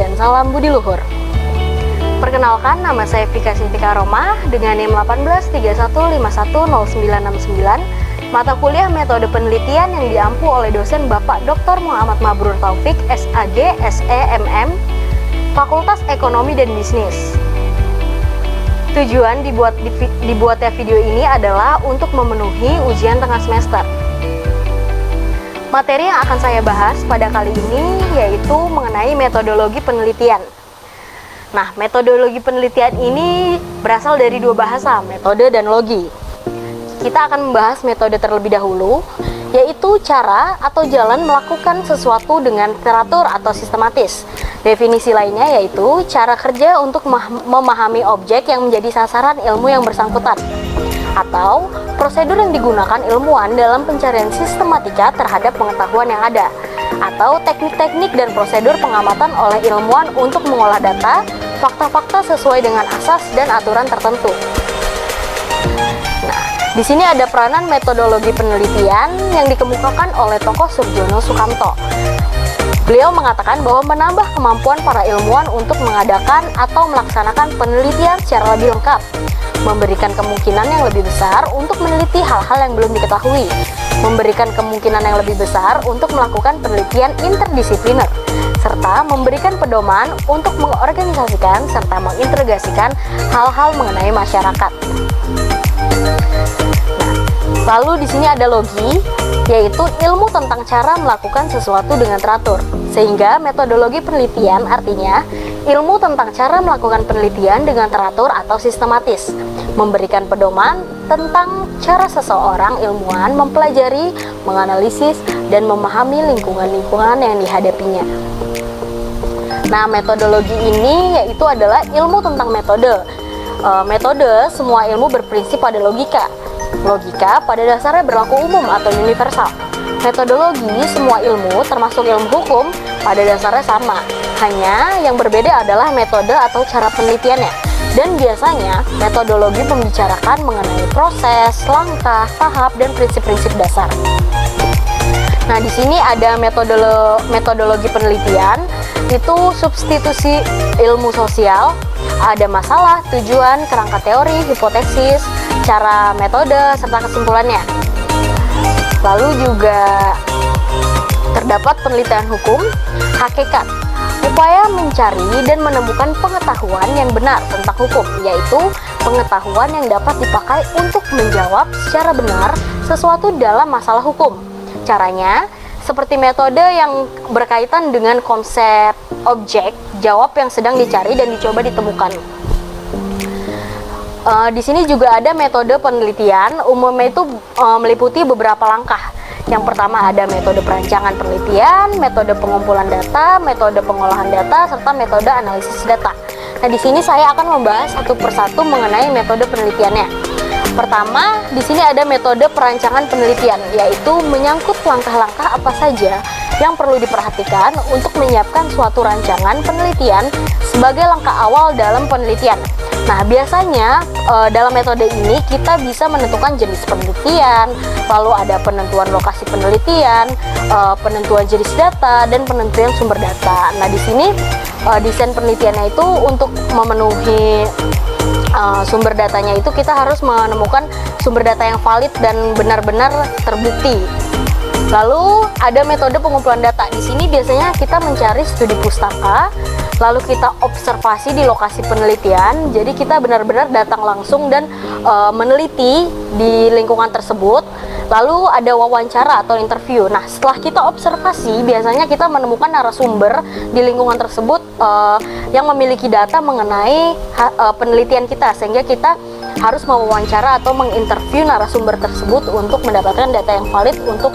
dan salam budi luhur. Perkenalkan, nama saya Vika Sintika Roma dengan NIM 1831510969, mata kuliah metode penelitian yang diampu oleh dosen Bapak Dr. Muhammad Mabrur Taufik, SAG, SEMM, Fakultas Ekonomi dan Bisnis. Tujuan dibuatnya video ini adalah untuk memenuhi ujian tengah semester. Materi yang akan saya bahas pada kali ini yaitu mengenai metodologi penelitian. Nah, metodologi penelitian ini berasal dari dua bahasa, metode dan logi. Kita akan membahas metode terlebih dahulu, yaitu cara atau jalan melakukan sesuatu dengan teratur atau sistematis. Definisi lainnya yaitu cara kerja untuk memahami objek yang menjadi sasaran ilmu yang bersangkutan, atau prosedur yang digunakan ilmuwan dalam pencarian sistematika terhadap pengetahuan yang ada, atau teknik-teknik dan prosedur pengamatan oleh ilmuwan untuk mengolah data, fakta-fakta sesuai dengan asas dan aturan tertentu. Nah, di sini ada peranan metodologi penelitian yang dikemukakan oleh tokoh Surjono Sukamto. Beliau mengatakan bahwa menambah kemampuan para ilmuwan untuk mengadakan atau melaksanakan penelitian secara lebih lengkap, memberikan kemungkinan yang lebih besar untuk meneliti hal-hal yang belum diketahui, memberikan kemungkinan yang lebih besar untuk melakukan penelitian interdisipliner, serta memberikan pedoman untuk mengorganisasikan serta mengintegrasikan hal-hal mengenai masyarakat. Lalu di sini ada logi, yaitu ilmu tentang cara melakukan sesuatu dengan teratur. Sehingga metodologi penelitian artinya ilmu tentang cara melakukan penelitian dengan teratur atau sistematis, memberikan pedoman tentang cara seseorang ilmuwan mempelajari, menganalisis, dan memahami lingkungan-lingkungan yang dihadapinya. Nah, metodologi ini yaitu adalah ilmu tentang metode. Metode semua ilmu berprinsip pada logika. Logika pada dasarnya berlaku umum atau universal. Metodologi semua ilmu, termasuk ilmu hukum, pada dasarnya sama. Hanya yang berbeda adalah metode atau cara penelitiannya. Dan biasanya metodologi membicarakan mengenai proses, langkah, tahap, dan prinsip-prinsip dasar. Nah, di sini ada metodologi penelitian, itu substitusi ilmu sosial, ada masalah, tujuan, kerangka teori, hipotesis, cara metode, serta kesimpulannya. Lalu juga terdapat penelitian hukum, hakikat, upaya mencari dan menemukan pengetahuan yang benar tentang hukum, yaitu pengetahuan yang dapat dipakai untuk menjawab secara benar sesuatu dalam masalah hukum. Caranya seperti metode yang berkaitan dengan konsep objek, jawab yang sedang dicari dan dicoba ditemukan. Di sini juga ada metode penelitian, umumnya itu meliputi beberapa langkah. Yang pertama ada metode perancangan penelitian, metode pengumpulan data, metode pengolahan data, serta metode analisis data. Nah, di sini saya akan membahas satu persatu mengenai metode penelitiannya. Pertama, di sini ada metode perancangan penelitian, yaitu menyangkut langkah-langkah apa saja yang perlu diperhatikan untuk menyiapkan suatu rancangan penelitian sebagai langkah awal dalam penelitian. Nah, biasanya dalam metode ini kita bisa menentukan jenis penelitian, lalu ada penentuan lokasi penelitian, penentuan jenis data, dan penentuan sumber data. Nah, di sini desain penelitiannya itu untuk memenuhi sumber datanya itu kita harus menemukan sumber data yang valid dan benar-benar terbukti. Lalu ada metode pengumpulan data. Di sini biasanya kita mencari studi pustaka, lalu kita observasi di lokasi penelitian. Jadi kita benar-benar datang langsung dan meneliti di lingkungan tersebut. Lalu ada wawancara atau interview. Nah, setelah kita observasi, biasanya kita menemukan narasumber di lingkungan tersebut yang memiliki data mengenai penelitian kita, sehingga kita harus mewawancara atau menginterview narasumber tersebut untuk mendapatkan data yang valid untuk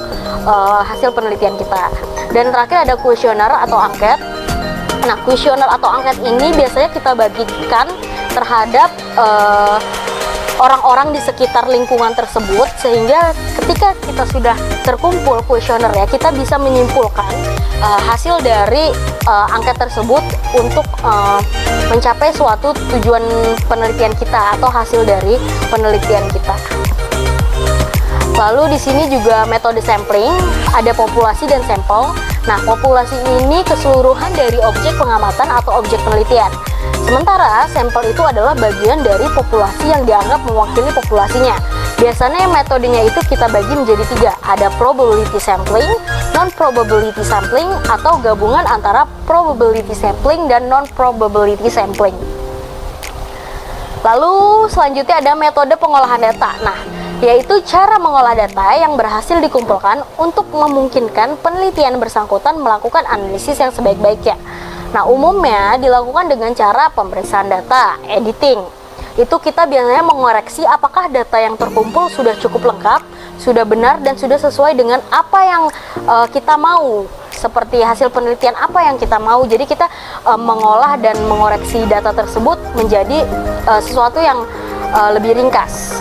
hasil penelitian kita. Dan terakhir ada kuesioner atau angket. Nah, kuesioner atau angket ini biasanya kita bagikan terhadap orang-orang di sekitar lingkungan tersebut, sehingga ketika kita sudah terkumpul kuesioner ya, kita bisa menyimpulkan hasil dari angket tersebut untuk mencapai suatu tujuan penelitian kita atau hasil dari penelitian kita. Lalu di sini juga metode sampling, ada populasi dan sampel. Nah, populasi ini keseluruhan dari objek pengamatan atau objek penelitian. Sementara sampel itu adalah bagian dari populasi yang dianggap mewakili populasinya. Biasanya metodenya itu kita bagi menjadi 3. Ada probability sampling, non-probability sampling, atau gabungan antara probability sampling dan non-probability sampling. Lalu selanjutnya ada metode pengolahan data. Nah, yaitu cara mengolah data yang berhasil dikumpulkan untuk memungkinkan penelitian bersangkutan melakukan analisis yang sebaik-baiknya. Nah, umumnya dilakukan dengan cara pemeriksaan data, editing. Itu kita biasanya mengoreksi apakah data yang terkumpul sudah cukup lengkap, sudah benar, dan sudah sesuai dengan apa yang kita mau. Seperti hasil penelitian apa yang kita mau. Jadi kita mengolah dan mengoreksi data tersebut menjadi sesuatu yang lebih ringkas.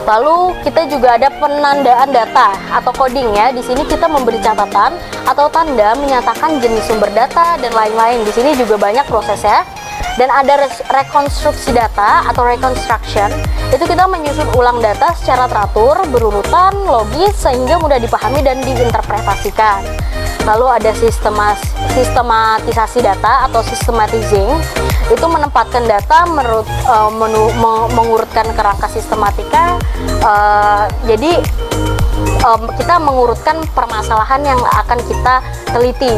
Lalu kita juga ada penandaan data atau coding ya. Di sini kita memberi catatan atau tanda menyatakan jenis sumber data dan lain-lain. Di sini juga banyak prosesnya. Dan ada rekonstruksi data atau reconstruction. Itu kita menyusun ulang data secara teratur, berurutan, logis, sehingga mudah dipahami dan diinterpretasikan. Lalu ada sistematisasi data atau systematizing. Itu menempatkan data mengurutkan kerangka sistematika. Jadi kita mengurutkan permasalahan yang akan kita teliti.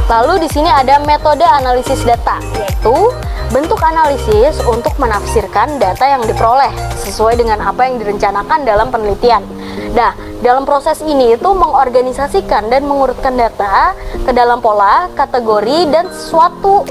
Lalu di sini ada metode analisis data, yaitu bentuk analisis untuk menafsirkan data yang diperoleh sesuai dengan apa yang direncanakan dalam penelitian. Nah, dalam proses ini itu mengorganisasikan dan mengurutkan data ke dalam pola, kategori, dan suatu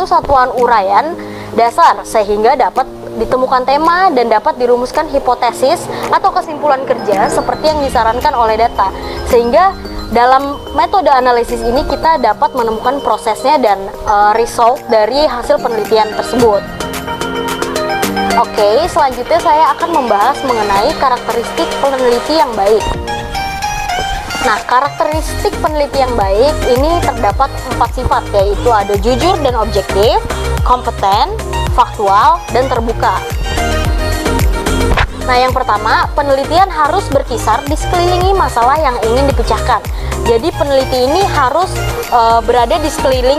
satuan uraian dasar sehingga dapat ditemukan tema dan dapat dirumuskan hipotesis atau kesimpulan kerja seperti yang disarankan oleh data. Sehingga dalam metode analisis ini kita dapat menemukan prosesnya dan result dari hasil penelitian tersebut. Oke, selanjutnya saya akan membahas mengenai karakteristik peneliti yang baik. Nah, karakteristik peneliti yang baik ini terdapat 4 sifat, yaitu ada jujur dan objektif, kompeten, faktual, dan terbuka. Nah, yang pertama, penelitian harus berkisar di sekelilingi masalah yang ingin dipecahkan. Jadi peneliti ini harus berada di sekeliling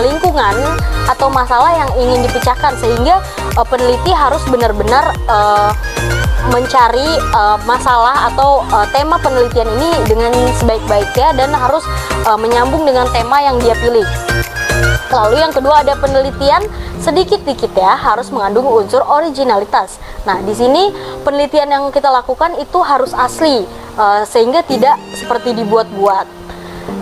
lingkungan atau masalah yang ingin dipecahkan, sehingga peneliti harus benar-benar mencari masalah atau tema penelitian ini dengan sebaik-baiknya dan harus menyambung dengan tema yang dia pilih. Lalu yang kedua ada penelitian sedikit-dikit ya harus mengandung unsur originalitas. Nah, di sini penelitian yang kita lakukan itu harus asli sehingga tidak seperti dibuat-buat.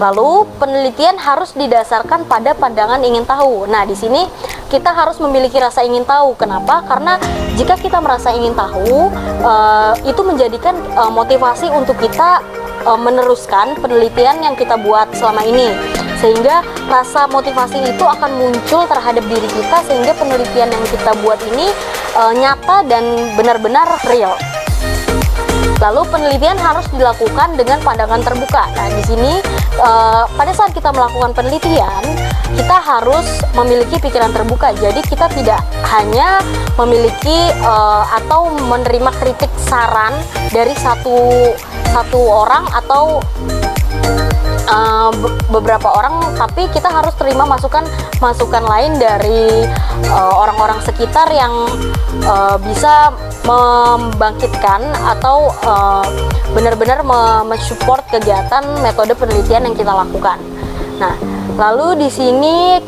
Lalu penelitian harus didasarkan pada pandangan ingin tahu. Nah, di sini kita harus memiliki rasa ingin tahu. Kenapa? Karena jika kita merasa ingin tahu, itu menjadikan motivasi untuk kita meneruskan penelitian yang kita buat selama ini. Sehingga rasa motivasi itu akan muncul terhadap diri kita sehingga penelitian yang kita buat ini nyata dan benar-benar real. Lalu penelitian harus dilakukan dengan pandangan terbuka. Nah, di sini pada saat kita melakukan penelitian, kita harus memiliki pikiran terbuka. Jadi kita tidak hanya memiliki atau menerima kritik saran dari satu orang atau beberapa orang, tapi kita harus terima masukan lain dari orang-orang sekitar yang bisa membangkitkan atau benar-benar mensupport kegiatan metode penelitian yang kita lakukan. Nah, lalu di sini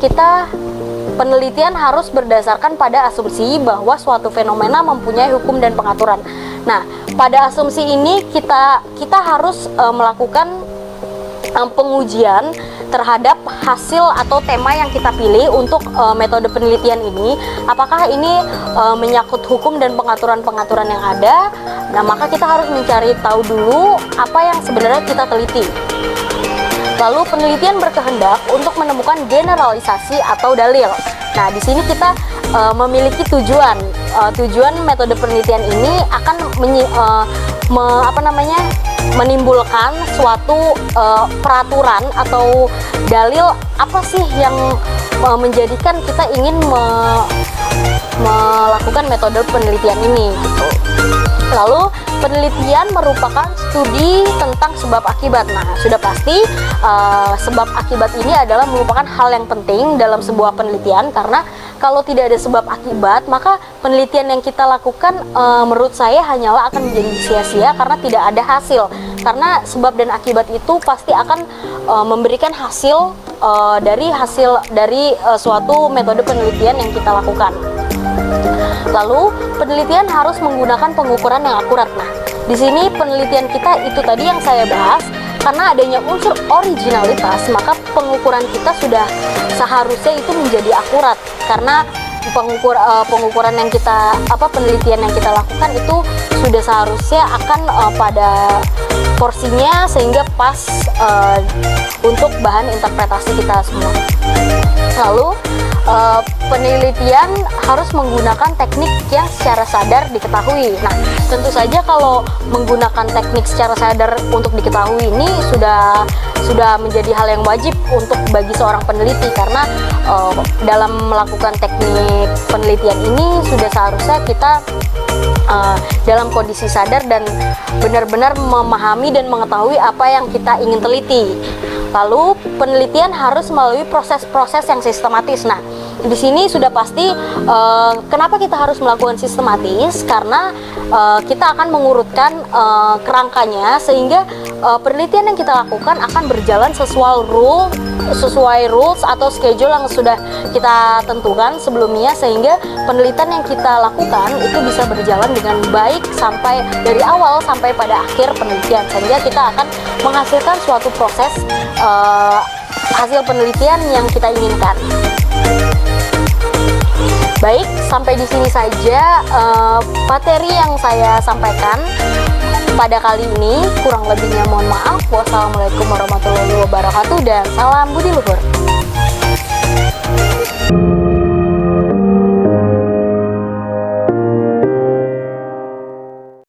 penelitian harus berdasarkan pada asumsi bahwa suatu fenomena mempunyai hukum dan pengaturan. Nah, pada asumsi ini kita harus melakukan pengujian terhadap hasil atau tema yang kita pilih untuk metode penelitian ini. Apakah ini menyangkut hukum dan pengaturan-pengaturan yang ada? Nah, maka kita harus mencari tahu dulu apa yang sebenarnya kita teliti. Lalu penelitian berkehendak untuk menemukan generalisasi atau dalil. Nah, di sini kita memiliki tujuan. Tujuan metode penelitian ini akan menimbulkan suatu peraturan atau dalil apa sih yang menjadikan kita ingin melakukan metode penelitian ini gitu. Lalu penelitian merupakan studi tentang sebab akibat. Nah, sudah pasti sebab akibat ini adalah merupakan hal yang penting dalam sebuah penelitian, karena kalau tidak ada sebab akibat, maka penelitian yang kita lakukan menurut saya hanyalah akan menjadi sia-sia karena tidak ada hasil. Karena sebab dan akibat itu pasti akan memberikan hasil dari suatu metode penelitian yang kita lakukan. Lalu, penelitian harus menggunakan pengukuran yang akurat. Nah, di sini penelitian kita itu tadi yang saya bahas, karena adanya unsur originalitas, maka pengukuran kita sudah seharusnya itu menjadi akurat. Karena pengukuran yang penelitian yang kita lakukan itu sudah seharusnya akan pada porsinya sehingga pas untuk bahan interpretasi kita semua. Lalu penelitian harus menggunakan teknik yang secara sadar diketahui. Nah, tentu saja kalau menggunakan teknik secara sadar untuk diketahui ini sudah menjadi hal yang wajib untuk bagi seorang peneliti, karena dalam melakukan teknik penelitian ini sudah seharusnya kita dalam kondisi sadar dan benar-benar memahami dan mengetahui apa yang kita ingin teliti. Lalu penelitian harus melalui proses-proses yang sistematis. Nah, di sini sudah pasti kenapa kita harus melakukan sistematis, karena kita akan mengurutkan kerangkanya sehingga penelitian yang kita lakukan akan berjalan sesuai rules atau schedule yang sudah kita tentukan sebelumnya, sehingga penelitian yang kita lakukan itu bisa berjalan dengan baik sampai dari awal sampai pada akhir penelitian, sehingga kita akan menghasilkan suatu proses hasil penelitian yang kita inginkan. Baik, sampai di sini saja materi yang saya sampaikan pada kali ini. Kurang lebihnya mohon maaf. Wassalamualaikum warahmatullahi wabarakatuh dan salam budi luhur.